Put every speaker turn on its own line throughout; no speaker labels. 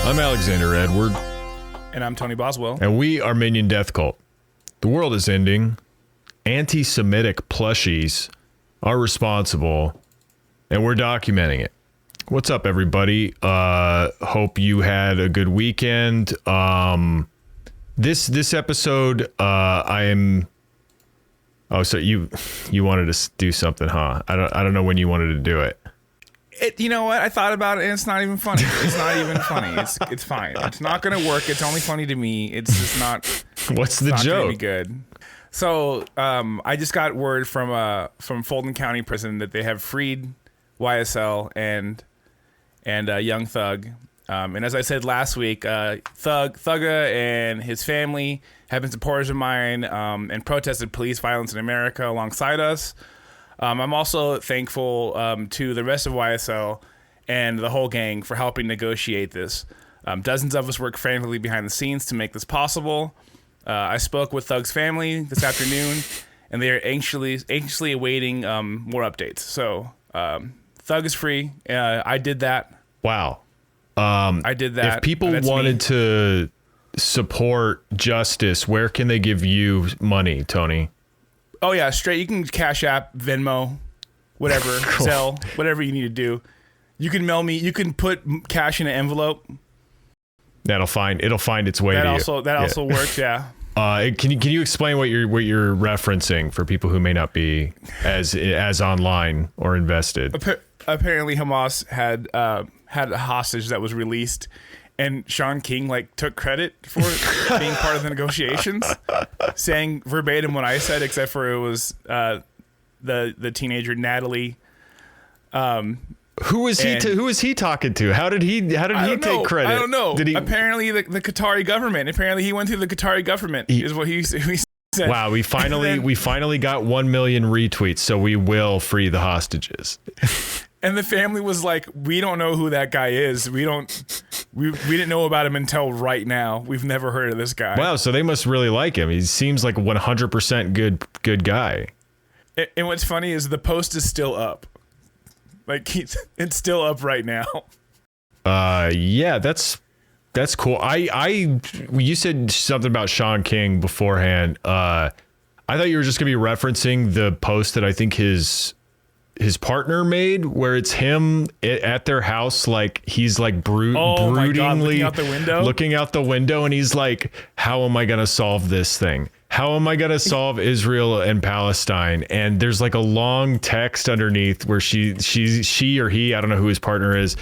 I'm Alexander Edward.
And I'm Tony Boswell.
And we are Minion Death Cult. The world is ending. Anti-Semitic plushies are responsible, and we're documenting it. What's up, everybody? Hope you had a good weekend. This episode, so you wanted to do something, huh? I don't know when you wanted to do it.
You know what? I thought about it, and it's not even funny. It's not even funny. It's fine. It's not going to work. It's only funny to me. It's just not.
What's the joke?
Gonna be good. So I just got word from Fulton County Prison that they have freed YSL and Young Thug. And as I said last week, Thugga and his family have been supporters of mine and protested police violence in America alongside us. I'm also thankful to the rest of YSL and the whole gang for helping negotiate this. Dozens of us work frantically behind the scenes to make this possible. I spoke with Thug's family this afternoon, and they are anxiously awaiting more updates. So Thug is free. I did that.
Wow.
I did that.
If people wanted to support justice, where can they give you money, Tony?
Oh, yeah, straight. You can Cash App, Venmo, whatever, cool. Zelle, whatever you need to do. You can mail me. You can put cash in an envelope.
It'll find its way to you.
That also works, yeah.
Can you explain what you're referencing for people who may not be as online or invested?
Apparently, Hamas had a hostage that was released, and Shaun King took credit for being part of the negotiations, saying verbatim what I said, except for it was the teenager Natalie.
Who is he talking to? How did he take credit?
I don't know. Apparently the Qatari government. Apparently he went through the Qatari government is what he said.
Wow, we finally got 1 million retweets, so we will free the hostages.
And the family was like, we don't know who that guy is. We didn't know about him until right now. We've never heard of this guy.
Wow, so they must really like him. He seems like a 100% good guy.
And what's funny is the post is still up. It's still up right now.
Yeah, that's cool. You said something about Shaun King beforehand. I thought you were just gonna be referencing the post that I think his partner made, where it's him at their house, he's broodingly looking out the window, and he's like, how am I gonna solve this thing? How am I gonna solve Israel and Palestine? And there's a long text underneath where she or he, I don't know who his partner is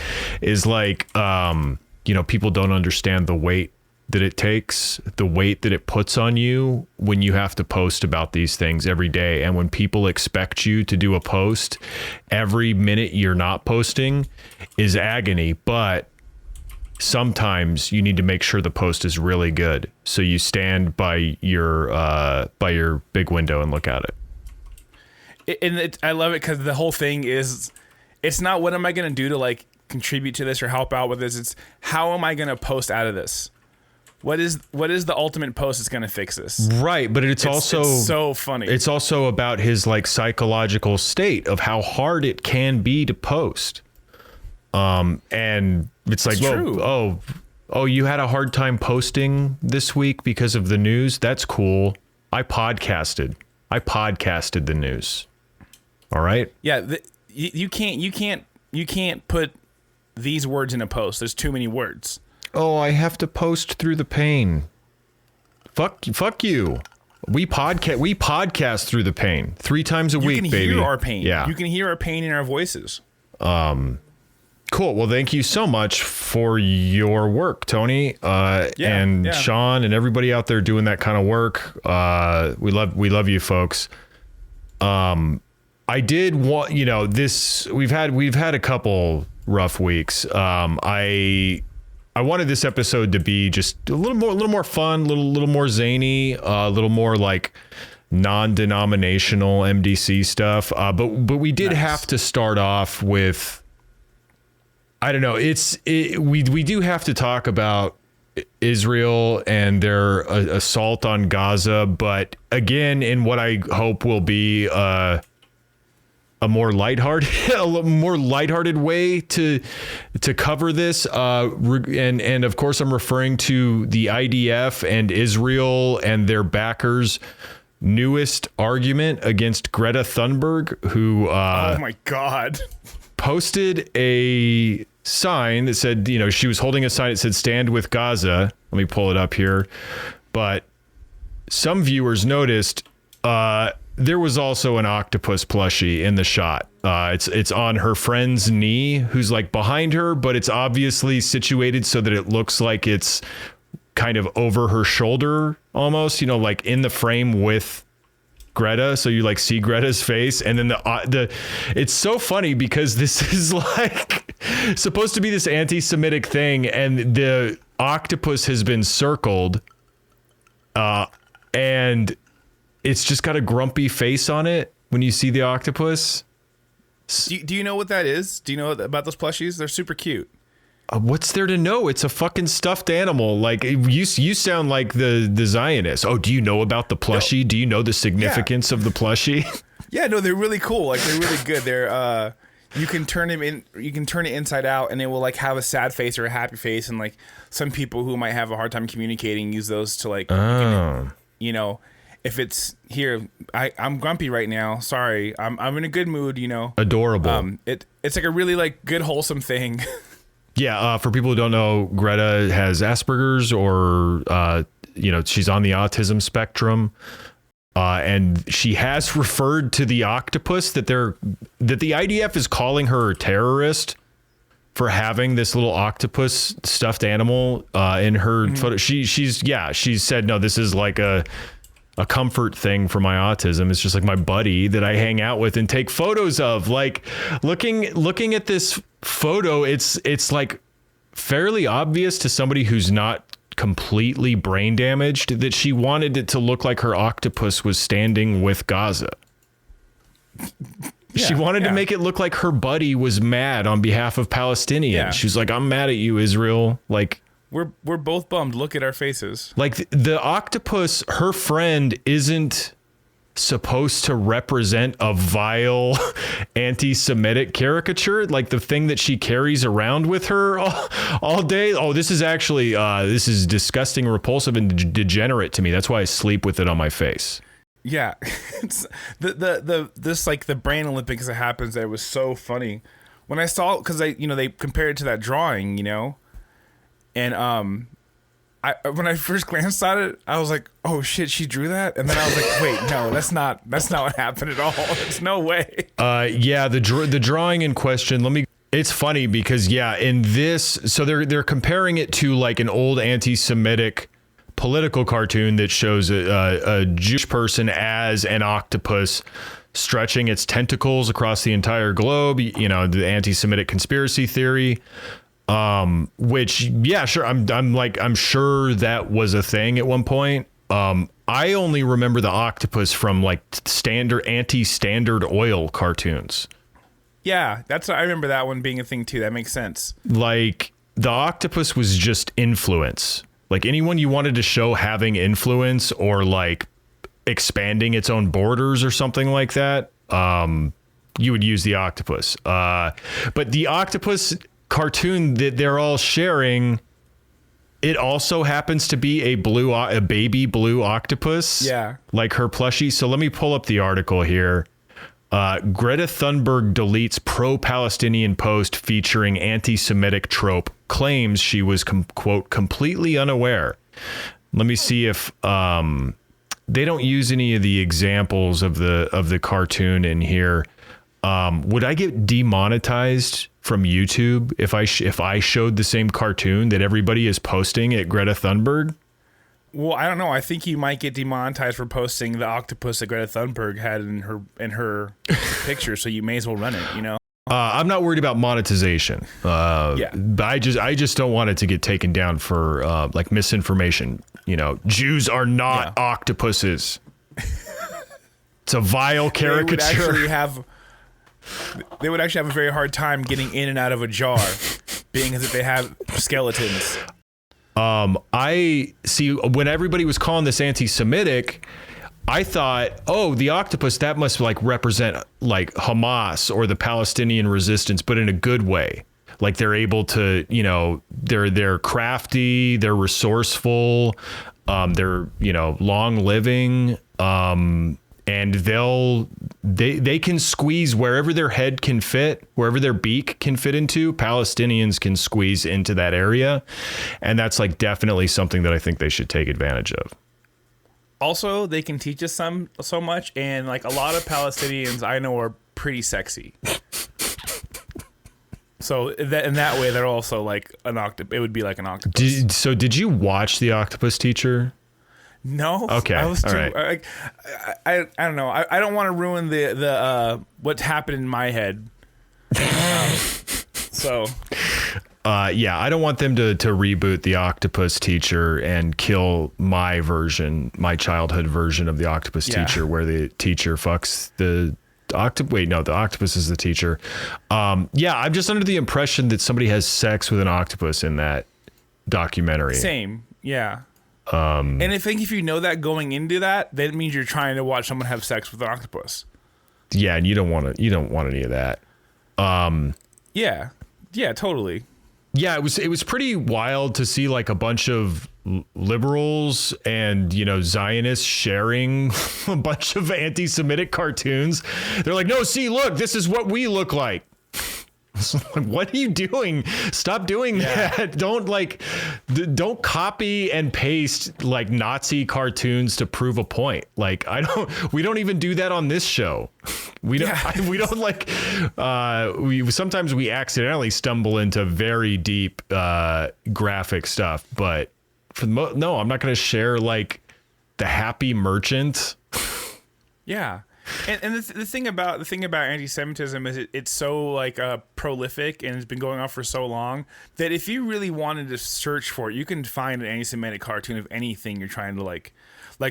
people don't understand the weight that it takes, the weight that it puts on you when you have to post about these things every day. And when people expect you to do a post, every minute you're not posting is agony. But sometimes you need to make sure the post is really good. So you stand by your big window and look at it.
And I love it because the whole thing is, it's not what am I going to do to contribute to this or help out with this. It's how am I going to post out of this? What is the ultimate post that's going to fix this? Right, but it's also so funny.
It's also about his psychological state of how hard it can be to post. And it's
true.
Oh, you had a hard time posting this week because of the news? That's cool. I podcasted the news. All right?
Yeah, you can't put these words in a post. There's too many words.
Oh, I have to post through the pain. Fuck you. We podcast through the pain 3 times a week, baby.
You can hear our pain.
Yeah.
You can hear our pain in our voices.
Cool. Well, thank you so much for your work, Tony, and Shaun and everybody out there doing that kind of work. We love you folks. I did want, this, we've had a couple rough weeks. I wanted this episode to be just a little more fun, little more zany, a little more non-denominational MDC stuff. But we did have to start off with, I don't know. We do have to talk about Israel and their assault on Gaza, but again, in what I hope will be a a more lighthearted, way to cover this. And of course, I'm referring to the IDF and Israel and their backers' newest argument against Greta Thunberg, who
oh my God,
posted a sign that said, she was holding a sign that said "Stand with Gaza." Let me pull it up here. But some viewers noticed there was also an octopus plushie in the shot. It's on her friend's knee, who's like behind her, but it's obviously situated so that it looks like it's kind of over her shoulder almost, like in the frame with Greta. So you like see Greta's face, and then it's so funny because this is like supposed to be this anti-Semitic thing, and the octopus has been circled, and it's just got a grumpy face on it when you see the octopus.
Do you know what that is? Do you know about those plushies? They're super cute.
What's there to know? It's a fucking stuffed animal. Like you sound like the Zionist. Oh, do you know about the plushie? No. Do you know the significance of the plushie?
Yeah, no, they're really cool. Like they're really good. They're you can turn it inside out, and it will like have a sad face or a happy face. And like some people who might have a hard time communicating use those to like, if it's here, I'm grumpy right now. Sorry, I'm in a good mood.
Adorable.
It's like a really like good wholesome thing.
Yeah, for people who don't know, Greta has Asperger's, or she's on the autism spectrum, and she has referred to the octopus that the IDF is calling her a terrorist for having this little octopus stuffed animal in her photo. She's said, no, this is like a comfort thing for my autism. It's just like my buddy that I hang out with and take photos of. Like looking at this photo, it's like fairly obvious to somebody who's not completely brain damaged that she wanted it to look like her octopus was standing with Gaza. She wanted to make it look like her buddy was mad on behalf of Palestinians. Yeah. She was like, I'm mad at you, Israel. Like,
we're both bummed. Look at our faces.
Like the octopus, her friend, isn't supposed to represent a vile anti-Semitic caricature, like the thing that she carries around with her all day. Oh, this is actually this is disgusting, repulsive, and degenerate to me. That's why I sleep with it on my face.
Yeah, it's this like the brain Olympics that happens there was so funny when I saw, because they compared it to that drawing, and when I first glanced at it, I was like, oh shit, she drew that, and then I was like, wait, no, that's not what happened at all. There's no way.
Yeah, the drawing in question. It's funny because in this, so they're comparing it to like an old anti-Semitic political cartoon that shows a Jewish person as an octopus stretching its tentacles across the entire globe. The anti-Semitic conspiracy theory. Which, yeah, sure. I'm sure that was a thing at one point. I only remember the octopus from like anti-standard oil cartoons.
Yeah, I remember that one being a thing too. That makes sense.
Like the octopus was just influence. Like anyone you wanted to show having influence or like expanding its own borders or something like that, you would use the octopus. But the octopus cartoon that they're all sharing, it also happens to be a baby blue octopus.
Yeah,
like her plushie. So let me pull up the article here. Greta Thunberg deletes pro-Palestinian post featuring anti-Semitic trope, claims she was quote completely unaware. Let me see if they don't use any of the examples of the cartoon in here. Would I get demonetized from YouTube if I showed the same cartoon that everybody is posting at Greta Thunberg?
Well, I don't know. I think you might get demonetized for posting the octopus that Greta Thunberg had in her picture, so you may as well run it,
I'm not worried about monetization. But I just don't want it to get taken down for like misinformation. Jews are not octopuses. It's a vile caricature.
They would actually have a very hard time getting in and out of a jar, being as if they have skeletons.
I see when everybody was calling this anti-Semitic, I thought, oh, the octopus, that must like represent like Hamas or the Palestinian resistance, but in a good way. Like they're able to, you know, they're crafty, they're resourceful, they're, you know, long living, and they can squeeze wherever their head can fit, wherever their beak can fit into. Palestinians can squeeze into that area, and that's like definitely something that I think they should take advantage of.
Also, they can teach us so much, and like a lot of Palestinians I know are pretty sexy. So that in that way, they're also like an octopus. It would be like an octopus.
Did you watch The Octopus Teacher?
No.
Okay.
I was
all right.
I don't know. I don't want to ruin the what's happened in my head. So.
Yeah, I don't want them to reboot The Octopus Teacher and kill my childhood version of The Octopus Teacher, where the teacher fucks the octopus. Wait, no, the octopus is the teacher. Yeah, I'm just under the impression that somebody has sex with an octopus in that documentary.
Same, yeah. And I think if you know that going into that means you're trying to watch someone have sex with an octopus.
Yeah, and you don't want any of that.
Yeah, totally.
Yeah, it was pretty wild to see like a bunch of liberals and, you know, Zionists sharing a bunch of anti-Semitic cartoons. They're like, no, see, look, this is what we look like. What are you doing? Stop doing that. Don't copy and paste like Nazi cartoons to prove a point. Like we don't even do that on this show. We don't like, sometimes we accidentally stumble into very deep, graphic stuff, but no, I'm not going to share like the Happy Merchant.
Yeah. And the thing about anti-Semitism is it's so like prolific and it's been going on for so long that if you really wanted to search for it, you can find an anti-Semitic cartoon of anything you're trying to like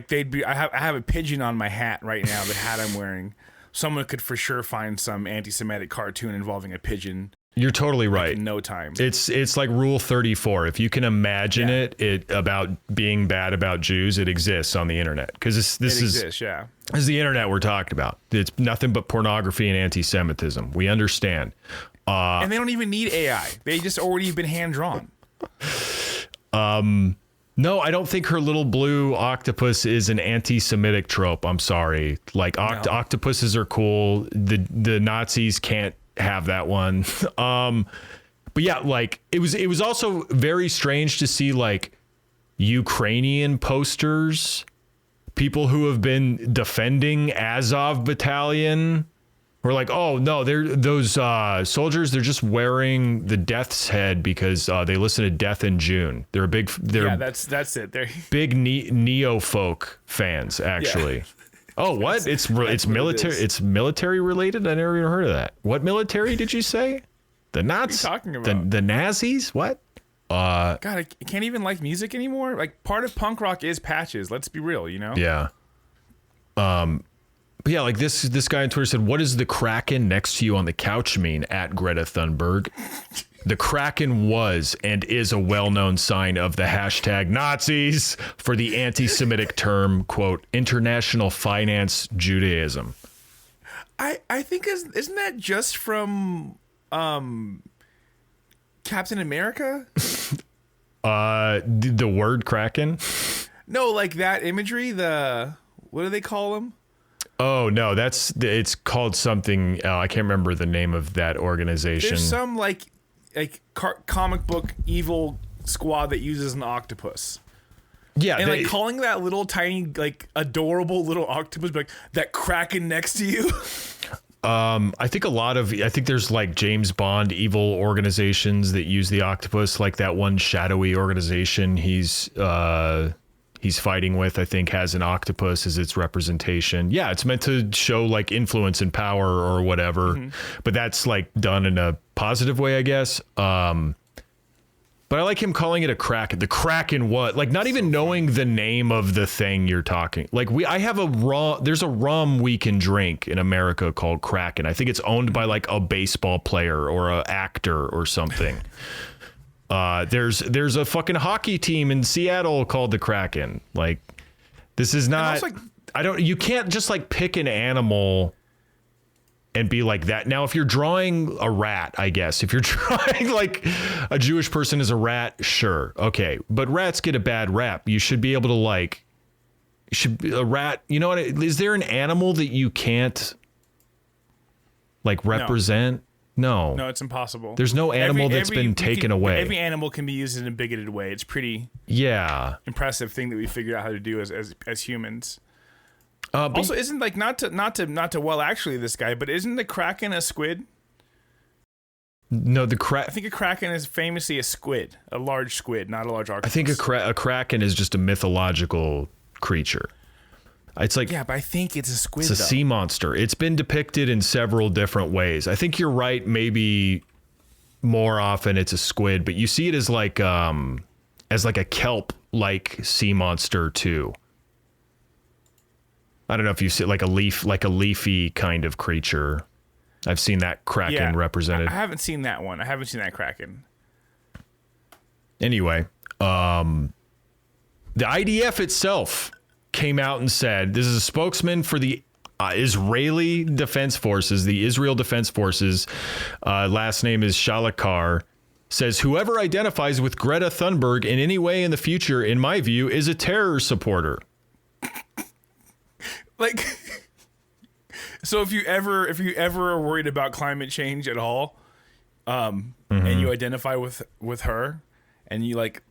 they'd be. I have a pigeon on my hat right now. The hat I'm wearing. Someone could for sure find some anti-Semitic cartoon involving a pigeon.
You're totally right.
In no time.
It's like Rule 34. If you can imagine it about being bad about Jews, it exists on the internet because this is the internet we're talking about. It's nothing but pornography and anti-Semitism. We understand.
And they don't even need AI. They just already been hand drawn.
No, I don't think her little blue octopus is an anti-Semitic trope. I'm sorry. Like octopuses are cool. The Nazis can't have that one. But yeah, like it was also very strange to see like Ukrainian posters, people who have been defending Azov battalion were like, oh no, those soldiers, they're just wearing the Death's head because they listen to Death in June. They're
that's it. They're
big neo folk fans actually. Yeah. Oh, what? It's military. It's military related. I never even heard of that. What military did you say? The Nazis?
What are you talking about?
The Nazis? What?
God, I can't even like music anymore. Like part of punk rock is patches. Let's be real, you know?
Yeah. But yeah, like this guy on Twitter said, "What does the Kraken next to you on the couch mean?" At Greta Thunberg. The Kraken was and is a well-known sign of the hashtag Nazis for the anti-Semitic term, quote, international finance Judaism.
I think isn't that just from Captain America?
The word Kraken?
No, like that imagery, what do they call them?
Oh, no, it's called something. I can't remember the name of that organization.
There's some like comic book evil squad that uses an octopus.
Yeah,
and like calling that little tiny like adorable little octopus like that Kraken next to you.
I think there's like James Bond evil organizations that use the octopus, like that one shadowy organization he's fighting with, I think, has an octopus as its representation. Yeah, it's meant to show like influence and power or whatever, but that's like done in a positive way, I guess. But I like him calling it a Kraken. The Kraken what? Like not even knowing the name of the thing you're talking. Like there's a rum we can drink in America called Kraken. I think it's owned by like a baseball player or a actor or something. There's a fucking hockey team in Seattle called the Kraken. Like this is not. you can't just like pick an animal and be like that. Now, if you're drawing a rat, I guess, if you're drawing like a Jewish person as a rat, sure. Okay. But rats get a bad rap. You should be able to like, a rat, you know what? Is there an animal that you can't like represent? No.
No, it's impossible.
There's no animal that's been taken away.
Every animal can be used in a bigoted way. It's pretty impressive thing that we figured out how to do as humans. Also, isn't like not to well actually this guy, but isn't the Kraken a squid?
No,
I think a Kraken is famously a squid, a large squid, not a large octopus.
I think a Kraken is just a mythological creature. It's like,
yeah, but I think it's a squid.
It's a sea monster. It's been depicted in several different ways. I think you're right. Maybe more often it's a squid, but you see it as like a kelp like sea monster too. I don't know if you see like a leafy kind of creature. I've seen that Kraken represented.
I haven't seen that one. I haven't seen that Kraken.
Anyway, the IDF itself came out and said, this is a spokesman for the Israeli Defense Forces, the Israel Defense Forces, last name is Shalakar, says whoever identifies with Greta Thunberg in any way in the future, in my view, is a terror supporter.
Like, so if you ever are worried about climate change at all, and you identify with her, and you like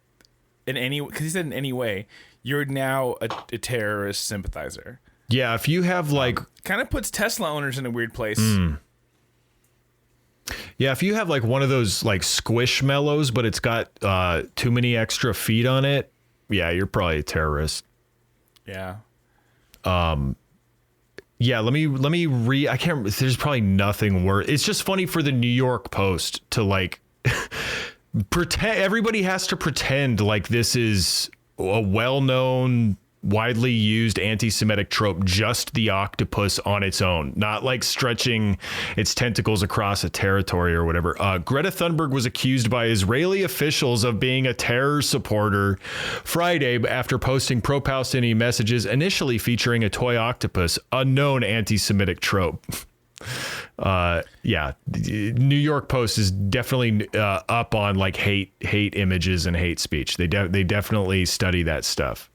in any, because he said in any way, you're now a terrorist sympathizer. Yeah, if you have like kind of puts Tesla owners in a weird place.
Yeah, if you have like one of those like squishmallows, but it's got too many extra feet on it, yeah, you're probably a terrorist.
Yeah.
Yeah, let me read. I can't remember. There's probably nothing worse. It's just funny for the New York Post to like pretend. Everybody has to pretend like this is a well-known, widely used anti-Semitic trope, just the octopus on its own, not like stretching its tentacles across a territory or whatever. Greta Thunberg was accused by Israeli officials of being a terror supporter Friday after posting pro-Palestinian messages initially featuring a toy octopus, a known anti-Semitic trope. Yeah, New York Post is definitely up on like hate images and hate speech. They definitely study that stuff.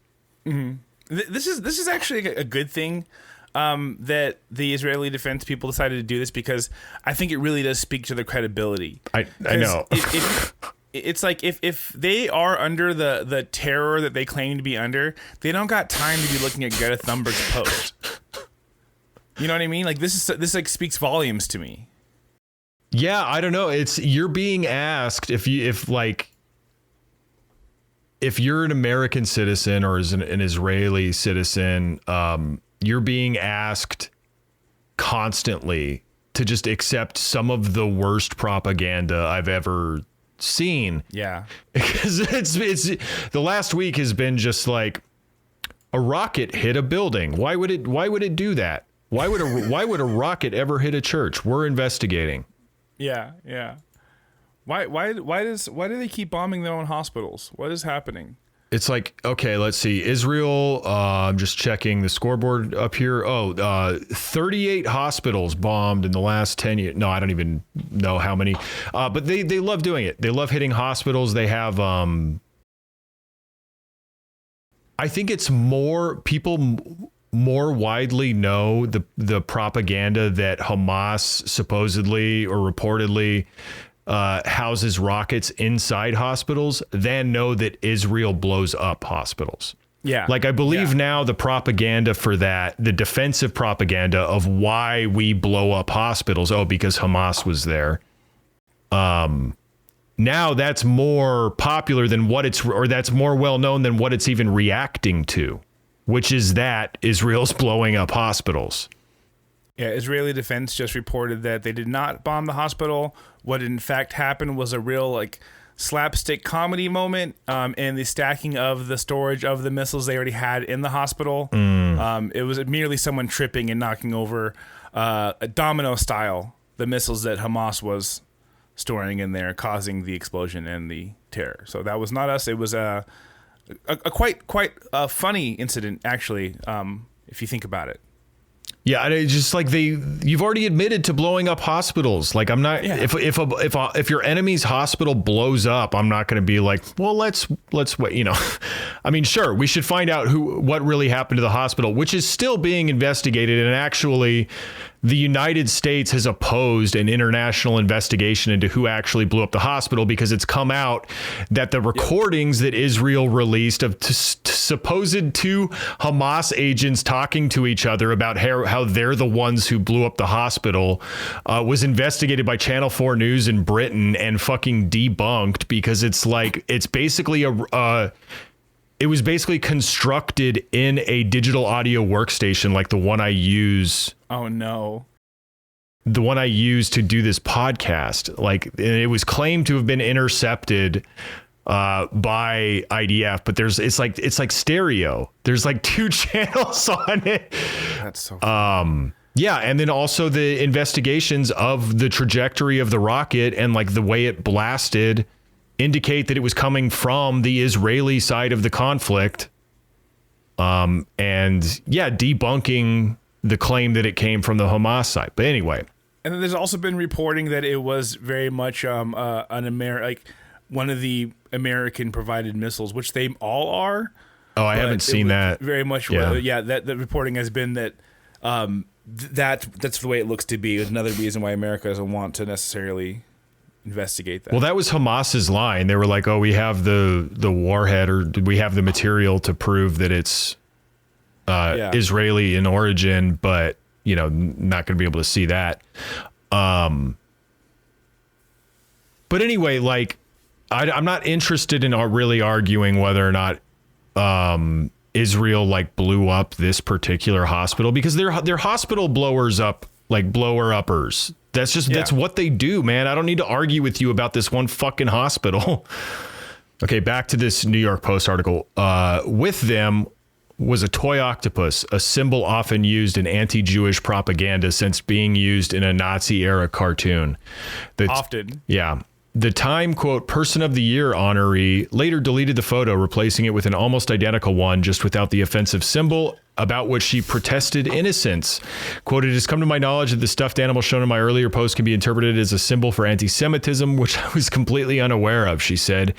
Mm-hmm. This is actually a good thing that the Israeli defense people decided to do this, because I think it really does speak to their credibility.
I know.
It's like if they are under the terror that they claim to be under, they don't got time to be looking at Greta Thunberg's post. You know what I mean? Like this like speaks volumes to me.
Yeah, I don't know. You're being asked if you're an American citizen or as an Israeli citizen, you're being asked constantly to just accept some of the worst propaganda I've ever seen.
Yeah,
because it's the last week has been just like a rocket hit a building. Why would it do that? Why would a rocket ever hit a church? We're investigating.
Yeah. Why do they keep bombing their own hospitals? What is happening?
It's like, okay, let's see. Israel, I'm just checking the scoreboard up here. 38 hospitals bombed in the last 10 years. No, I don't even know how many. But they love doing it. They love hitting hospitals. They have, I think it's more people more widely know the propaganda that Hamas supposedly or reportedly houses rockets inside hospitals than know that Israel blows up hospitals.
Yeah.
Like I believe now the propaganda for that, the defensive propaganda of why we blow up hospitals. Oh, because Hamas was there. Now that's more popular than that's more well known than what it's even reacting to, which is that Israel's blowing up hospitals.
Yeah, Israeli defense just reported that they did not bomb the hospital. What in fact happened was a real like slapstick comedy moment in the stacking of the storage of the missiles they already had in the hospital. It was merely someone tripping and knocking over a domino style the missiles that Hamas was storing in there, causing the explosion and the terror. So that was not us. It was a quite funny incident, actually. if you think about it.
Yeah, and it's just like you've already admitted to blowing up hospitals. Like I'm not if your enemy's hospital blows up, I'm not going to be like, well, let's wait. You know, I mean, sure, we should find out what really happened to the hospital, which is still being investigated. And actually, the United States has opposed an international investigation into who actually blew up the hospital because it's come out that the recordings that Israel released of supposed two Hamas agents talking to each other about how they're the ones who blew up the hospital was investigated by Channel 4 News in Britain and fucking debunked because it's like it's basically it was basically constructed in a digital audio workstation like the one I use.
Oh, no.
The one I use to do this podcast. Like, it was claimed to have been intercepted by IDF, but it's like stereo. There's like 2 channels on it.
That's so funny.
Yeah, and then also the investigations of the trajectory of the rocket and like the way it blasted indicate that it was coming from the Israeli side of the conflict. And yeah, debunking the claim that it came from the Hamas side. But anyway.
And then there's also been reporting that it was very much one of the American provided missiles, which they all are.
Oh, I haven't seen that.
Very much. That the reporting has been that that's the way it looks to be. Another reason why America doesn't want to necessarily investigate that.
Well, that was Hamas's line. They were like, "Oh, we have the warhead, or we have the material to prove that it's Israeli in origin, but you know, not going to be able to see that." But anyway, like, I'm not interested in really arguing whether or not Israel like blew up this particular hospital because they're hospital blowers up, like blower uppers. That's what they do, man. I don't need to argue with you about this one fucking hospital. Okay, back to this New York Post article. With them was a toy octopus, a symbol often used in anti-Jewish propaganda since being used in a Nazi-era cartoon.
Often.
Yeah. The Time, quote, Person of the Year honoree later deleted the photo, replacing it with an almost identical one, just without the offensive symbol, about which she protested innocence. Quote, it has come to my knowledge that the stuffed animal shown in my earlier post can be interpreted as a symbol for anti-Semitism, which I was completely unaware of, she said.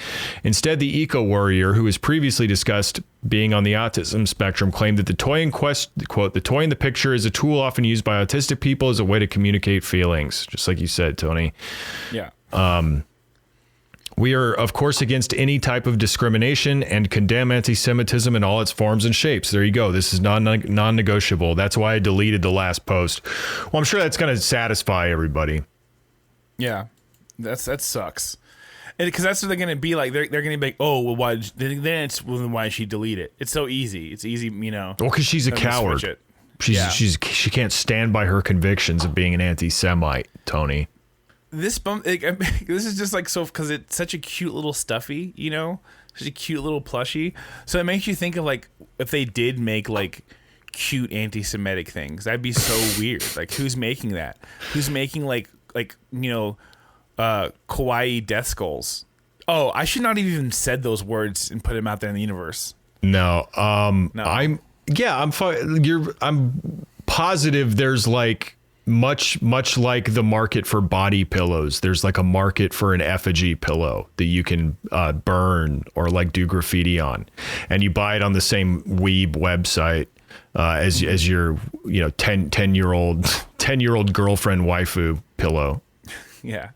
Instead, the eco-warrior, who was previously discussed being on the autism spectrum, claimed that the toy in quote, the toy in the picture is a tool often used by autistic people as a way to communicate feelings, just like you said, Tony.
Yeah.
We are, of course, against any type of discrimination and condemn anti-Semitism in all its forms and shapes. There you go. This is non-negotiable. That's why I deleted the last post. Well, I'm sure that's going to satisfy everybody.
Yeah, that sucks. Because that's what they're going to be like. They're going to be like, oh, well, why? Then why did she delete it? It's so easy. It's easy, you know.
Well, because she's a coward. She can't stand by her convictions of being an anti-Semite, Tony.
This is just like so because it's such a cute little stuffy, you know, such a cute little plushie. So it makes you think of like if they did make like cute anti-Semitic things, that'd be so weird. Like who's making that? Who's making like you know, kawaii death skulls? Oh, I should not have even said those words and put them out there in the universe.
No,
no.
I'm positive there's like. Much like the market for body pillows, there's like a market for an effigy pillow that you can burn or like do graffiti on, and you buy it on the same weeb website as your 10-year-old girlfriend waifu pillow.
Yeah.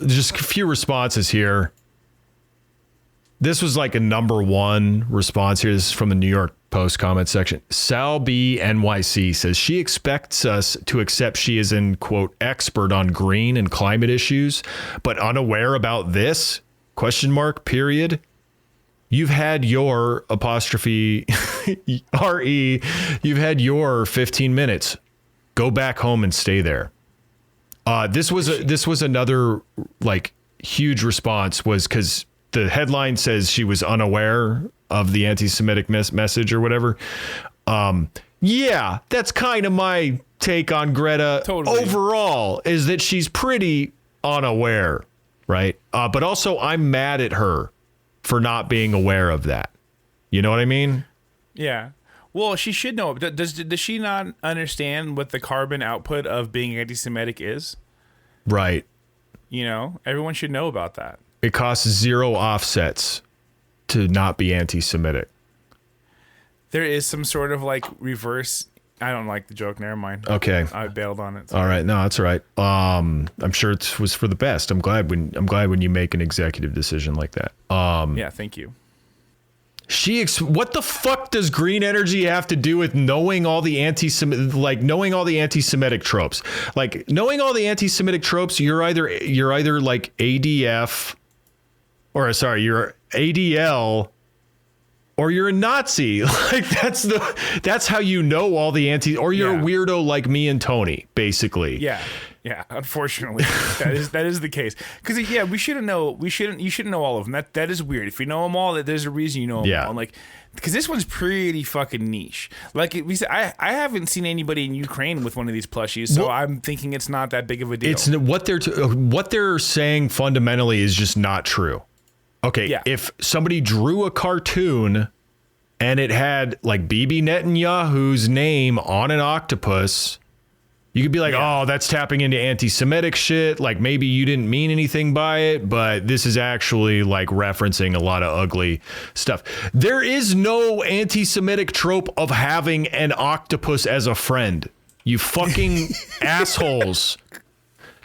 Just a few responses here. This was like a number one response here. This is from the New York Post comment section. Sal B NYC says she expects us to accept she is an, quote, expert on green and climate issues, but unaware about this? Question mark, period. You've had your apostrophe RE. You've had your 15 minutes. Go back home and stay there. This was another like huge response was because the headline says she was unaware of the anti-Semitic message or whatever. Yeah, that's kind of my take on Greta.
Totally.
Overall, is that she's pretty unaware, right? But also, I'm mad at her for not being aware of that. You know what I mean?
Yeah. Well, she should know. Does she not understand what the carbon output of being anti-Semitic is?
Right.
You know, everyone should know about that.
It costs 0 offsets to not be anti-Semitic.
There is some sort of like reverse. I don't like the joke. Never mind.
Okay.
I bailed on it.
All right. No, that's all right. I'm sure it was for the best. I'm glad when you make an executive decision like that.
Yeah. Thank you.
What the fuck does green energy have to do with knowing all the anti-Semitic tropes? Like knowing all the anti-Semitic tropes, you're either like ADF, or sorry, you're ADL, or you're a Nazi. Like that's how you know all the or you're a weirdo like me and Tony, basically.
Yeah. Yeah, unfortunately, that is the case. Because we shouldn't know. You shouldn't know all of them. That is weird. If you know them all, that there's a reason you know them all. Like, because this one's pretty fucking niche. Like we said, I haven't seen anybody in Ukraine with one of these plushies, so I'm thinking it's not that big of a deal.
It's what they're saying fundamentally is just not true. Okay, if somebody drew a cartoon and it had like Bibi Netanyahu's name on an octopus, you could be like, oh, that's tapping into anti-Semitic shit. Like maybe you didn't mean anything by it, but this is actually like referencing a lot of ugly stuff. There is no anti-Semitic trope of having an octopus as a friend. You fucking assholes.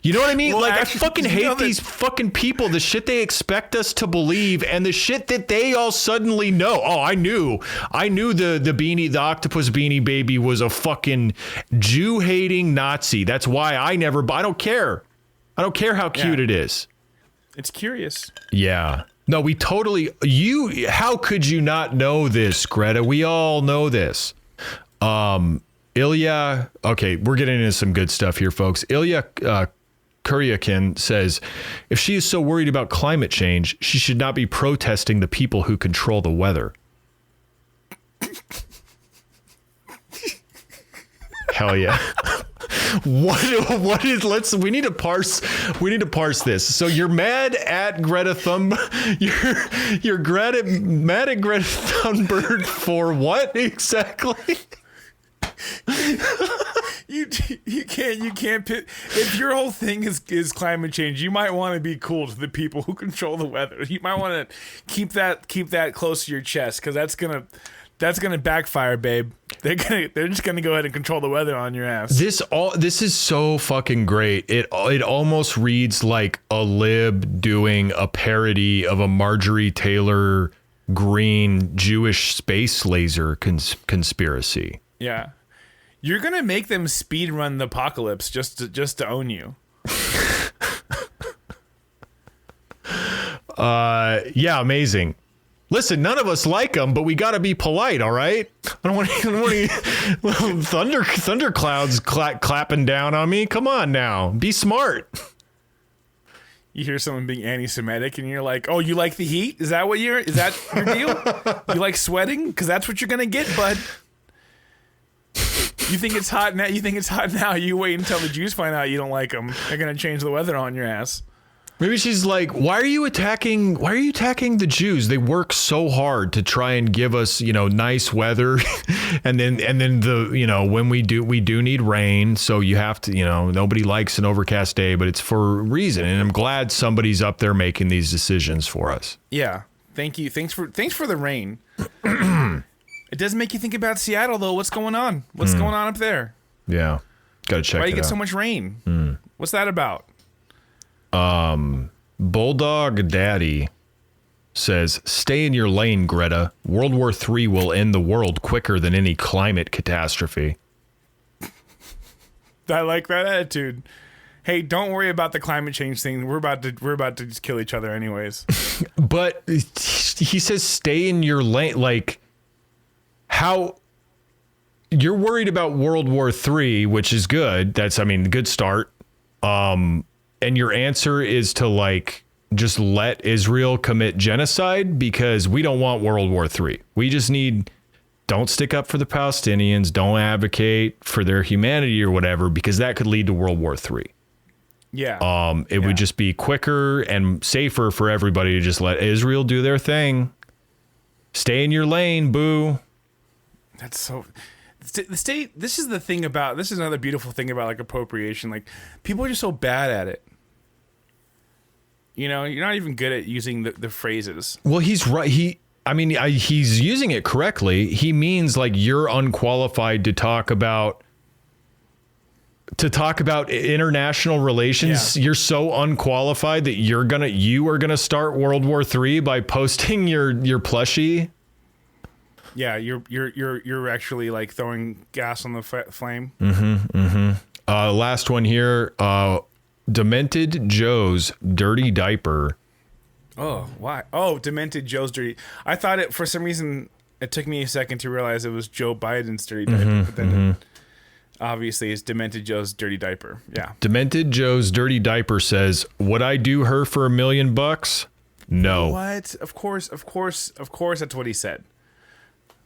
You know what I mean? Well, like, actually, I fucking hate these fucking people, the shit they expect us to believe and the shit that they all suddenly know. Oh, I knew the octopus beanie baby was a fucking Jew hating Nazi. That's why I don't care. I don't care how cute it is.
It's curious.
Yeah. No, how could you not know this, Greta? We all know this. Ilya, okay, we're getting into some good stuff here, folks. Ilya, Kuryakin says, if she is so worried about climate change, she should not be protesting the people who control the weather. Hell yeah. What is, we need to parse this. So you're mad at Greta Thunberg. You're mad at Greta Thunberg for what exactly?
You can't if your whole thing is climate change, you might want to be cool to the people who control the weather. You might want to keep that close to your chest, because that's gonna backfire, babe. They're just gonna go ahead and control the weather on your ass.
This is so fucking great. It almost reads like a lib doing a parody of a Marjorie Taylor Greene Jewish space laser conspiracy.
Yeah. You're going to make them speed run the apocalypse just to own you.
Yeah, amazing. Listen, none of us like them, but we got to be polite, all right? I don't want any thunder clouds clapping down on me. Come on now. Be smart.
You hear someone being anti-Semitic and you're like, "Oh, you like the heat? Is that your deal? You like sweating? Because that's what you're going to get, bud." You think it's hot now? You wait until the Jews find out you don't like them. They're gonna change the weather on your ass.
Maybe she's like, why are you attacking the Jews? They work so hard to try and give us, nice weather. and then when we do need rain. So you have to, nobody likes an overcast day, but it's for a reason. And I'm glad somebody's up there making these decisions for us.
Yeah. Thank you. Thanks for the rain. It does make you think about Seattle, though. What's going on? What's going on up there?
Yeah. Got to check it out.
Why do you get so much rain? What's that about?
Bulldog Daddy says, stay in your lane, Greta. World War III will end the world quicker than any climate catastrophe.
I like that attitude. Hey, don't worry about the climate change thing. We're about to just kill each other anyways.
But he says, stay in your lane. Like, how you're worried about World War III, which is good. That's, good start. And your answer is to just let Israel commit genocide, because we don't want World War III. We just don't stick up for the Palestinians. Don't advocate for their humanity or whatever, because that could lead to World War III.
Yeah.
It would just be quicker and safer for everybody to just let Israel do their thing. Stay in your lane, boo.
That's so. The state. This is the thing about. This is another beautiful thing about like appropriation. Like people are just so bad at it. You know, you're not even good at using the phrases.
Well, he's right. He's using it correctly. He means like you're unqualified to talk about international relations. Yeah. You're so unqualified that you are gonna start World War III by posting your plushie.
Yeah, you're actually like throwing gas on the flame.
Last one here. Demented Joe's dirty diaper.
Oh, why? Oh, Demented Joe's dirty. I thought it for some reason. It took me a second to realize it was Joe Biden's dirty diaper, but then obviously it's Demented Joe's dirty diaper. Yeah.
Demented Joe's dirty diaper says, "Would I do her for $1 million? No."
What? Of course. That's what he said.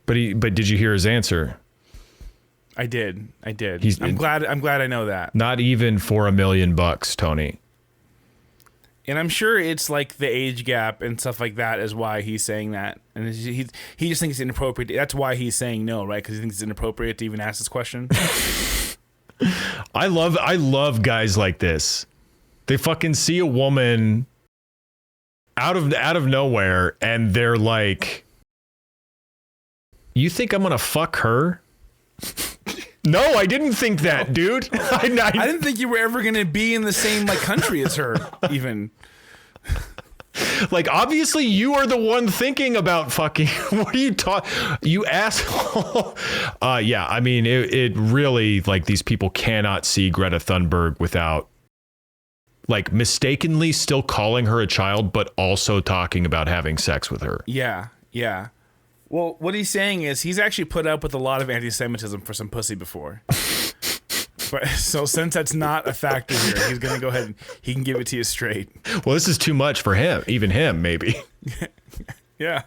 But did you hear his answer?
I did. I'm glad I know that.
Not even for $1 million, Tony.
And I'm sure it's like the age gap and stuff like that is why he's saying that. And he just thinks it's inappropriate. That's why he's saying no, right? Because he thinks it's inappropriate to even ask this question.
I love guys like this. They fucking see a woman out of nowhere and they're like, "You think I'm gonna fuck her?" No, I didn't think that, dude. I
didn't think you were ever going to be in the same like country as her, even.
Like, obviously, you are the one thinking about fucking. What are you talking? You asshole. Yeah, I mean, it really, like, these people cannot see Greta Thunberg without, like, mistakenly still calling her a child, but also talking about having sex with her.
Yeah. Well, what he's saying is he's actually put up with a lot of anti-Semitism for some pussy before. But so since that's not a factor here, he's gonna go ahead and he can give it to you straight.
Well, this is too much for him, even him, maybe.
Yeah.